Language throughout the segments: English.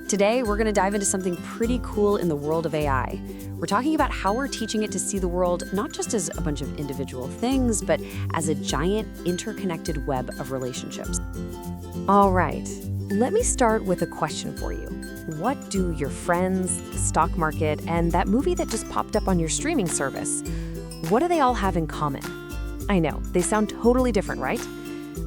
Today, we're going to dive into something pretty cool in the world of AI. We're talking about how we're teaching it to see the world not just as a bunch of individual things, but as a giant interconnected web of relationships. All right, let me start with a question for you. What do your friends, the stock market, and that movie that just popped up on your streaming service, what do they all have in common? I know, they sound totally different, right?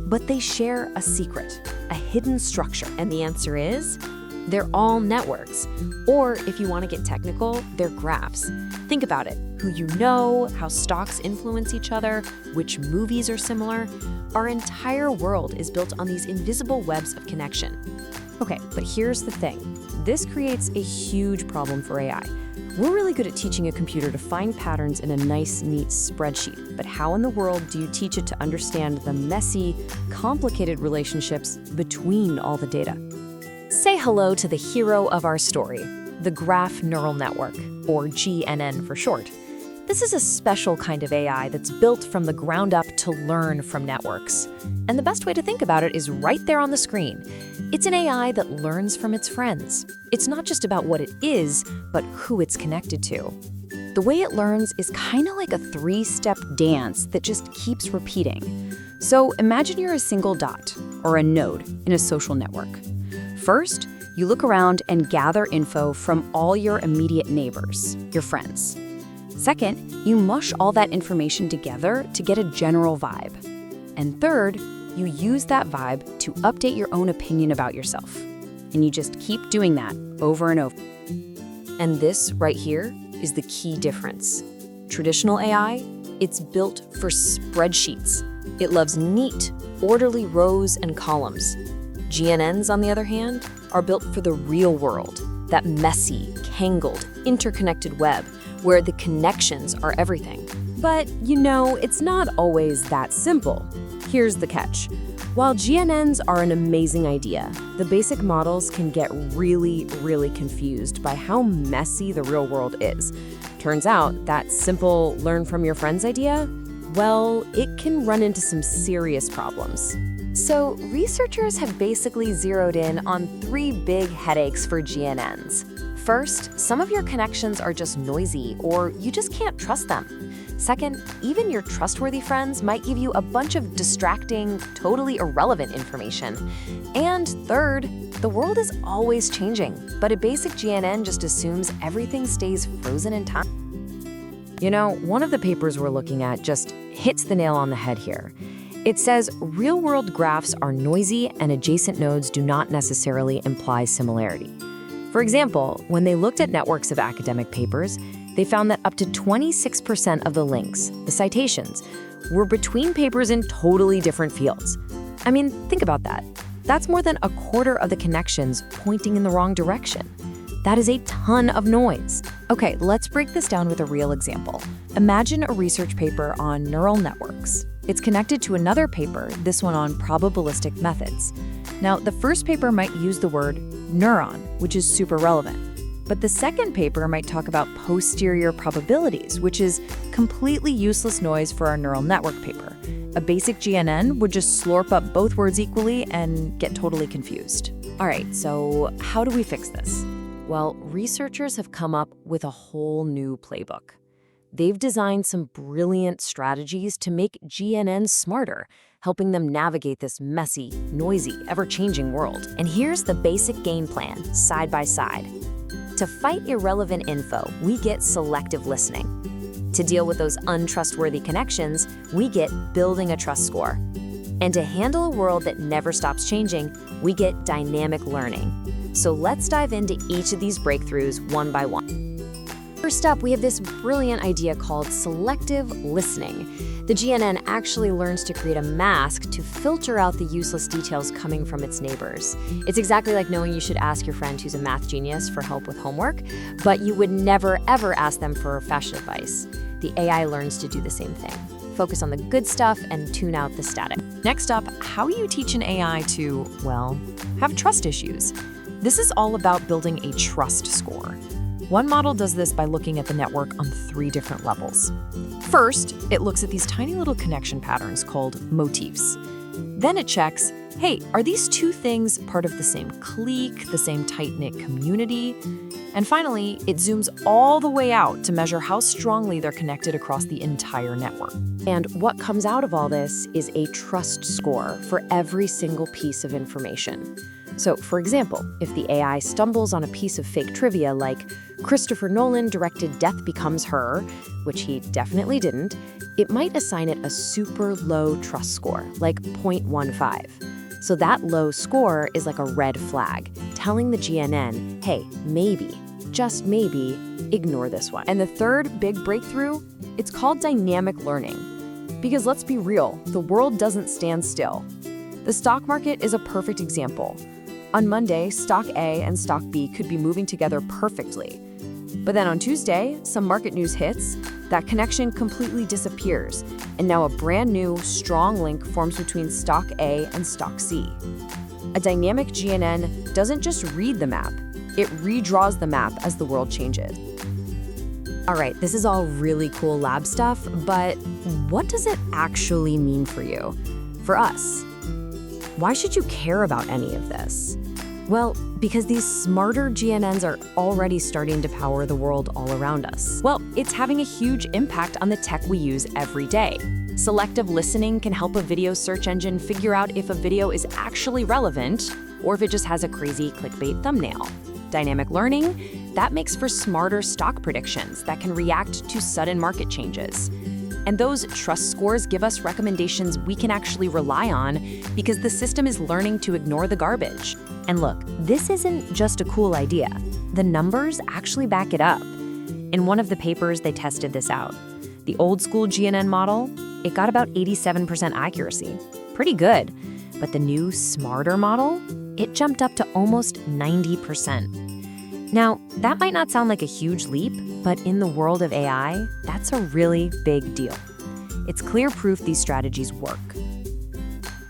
But they share a secret, a hidden structure. And the answer is, they're all networks. Or if you want to get technical, they're graphs. Think about it. Who you know, how stocks influence each other, which movies are similar. Our entire world is built on these invisible webs of connection. Okay, but here's the thing. This creates a huge problem for AI. We're really good at teaching a computer to find patterns in a nice, neat spreadsheet. But how in the world do you teach it to understand the messy, complicated relationships between all the data? Say hello to the hero of our story, the Graph Neural Network, or GNN for short. This is a special kind of AI that's built from the ground up to learn from networks. And the best way to think about it is right there on the screen. It's an AI that learns from its friends. It's not just about what it is, but who it's connected to. The way it learns is kind of like a three-step dance that just keeps repeating. So imagine you're a single dot, or a node, in a social network. First, you look around and gather info from all your immediate neighbors, your friends. Second, you mush all that information together to get a general vibe. And third, you use that vibe to update your own opinion about yourself. And you just keep doing that over and over. And this right here is the key difference. Traditional AI, it's built for spreadsheets. It loves neat, orderly rows and columns. GNNs, on the other hand, are built for the real world, that messy, tangled, interconnected web where the connections are everything. But, you know, it's not always that simple. Here's the catch. While GNNs are an amazing idea, the basic models can get really, really confused by how messy the real world is. Turns out that simple learn from your friends idea, well, it can run into some serious problems. So researchers have basically zeroed in on three big headaches for GNNs. First, some of your connections are just noisy or you just can't trust them. Second, even your trustworthy friends might give you a bunch of distracting, totally irrelevant information. And third, the world is always changing, but a basic GNN just assumes everything stays frozen in time. You know, one of the papers we're looking at just hits the nail on the head here. It says real-world graphs are noisy and adjacent nodes do not necessarily imply similarity. For example, when they looked at networks of academic papers, they found that up to 26% of the links, the citations, were between papers in totally different fields. I mean, think about that. That's more than a quarter of the connections pointing in the wrong direction. That is a ton of noise. Okay, let's break this down with a real example. Imagine a research paper on neural networks. It's connected to another paper, this one on probabilistic methods. Now, the first paper might use the word neuron, which is super relevant. But the second paper might talk about posterior probabilities, which is completely useless noise for our neural network paper. A basic GNN would just slurp up both words equally and get totally confused. All right, so how do we fix this? Well, researchers have come up with a whole new playbook. They've designed some brilliant strategies to make GNNs smarter, helping them navigate this messy, noisy, ever-changing world. And here's the basic game plan, side by side. To fight irrelevant info, we get selective listening. To deal with those untrustworthy connections, we get building a trust score. And to handle a world that never stops changing, we get dynamic learning. So let's dive into each of these breakthroughs one by one. First up, we have this brilliant idea called selective listening. The GNN actually learns to create a mask to filter out the useless details coming from its neighbors. It's exactly like knowing you should ask your friend who's a math genius for help with homework, but you would never, ever ask them for fashion advice. The AI learns to do the same thing. Focus on the good stuff and tune out the static. Next up, how do you teach an AI to, well, have trust issues? This is all about building a trust score. One model does this by looking at the network on 3 different levels. First, it looks at these tiny little connection patterns called motifs. Then it checks, hey, are these two things part of the same clique, the same tight-knit community? And finally, it zooms all the way out to measure how strongly they're connected across the entire network. And what comes out of all this is a trust score for every single piece of information. So, for example, if the AI stumbles on a piece of fake trivia like Christopher Nolan directed Death Becomes Her, which he definitely didn't, it might assign it a super low trust score, like 0.15. So that low score is like a red flag, telling the GNN, hey, maybe, just maybe, ignore this one. And the third big breakthrough, it's called dynamic learning. Because let's be real, the world doesn't stand still. The stock market is a perfect example. On Monday, stock A and stock B could be moving together perfectly. But then on Tuesday, some market news hits, that connection completely disappears, and now a brand new, strong link forms between stock A and stock C. A dynamic GNN doesn't just read the map, it redraws the map as the world changes. All right, this is all really cool lab stuff, but what does it actually mean for you? For us? Why should you care about any of this? Well, because these smarter GNNs are already starting to power the world all around us. Well, it's having a huge impact on the tech we use every day. Selective listening can help a video search engine figure out if a video is actually relevant or if it just has a crazy clickbait thumbnail. Dynamic learning, that makes for smarter stock predictions that can react to sudden market changes. And those trust scores give us recommendations we can actually rely on because the system is learning to ignore the garbage. And look, this isn't just a cool idea. The numbers actually back it up. In one of the papers, they tested this out. The old school GNN model, it got about 87% accuracy. Pretty good. But the new, smarter model, it jumped up to almost 90%. Now, that might not sound like a huge leap, but in the world of AI, that's a really big deal. It's clear proof these strategies work.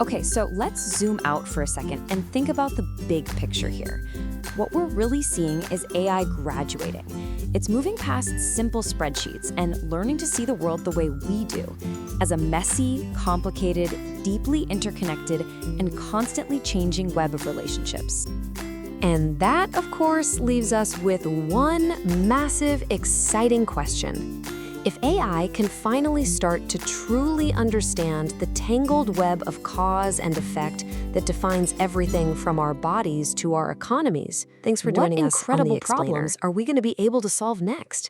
Okay, so let's zoom out for a second and think about the big picture here. What we're really seeing is AI graduating. It's moving past simple spreadsheets and learning to see the world the way we do, as a messy, complicated, deeply interconnected, and constantly changing web of relationships. And that, of course, leaves us with one massive, exciting question. If AI can finally start to truly understand the tangled web of cause and effect that defines everything from our bodies to our economies, thanks for joining us on The Explainer. What incredible problems are we going to be able to solve next?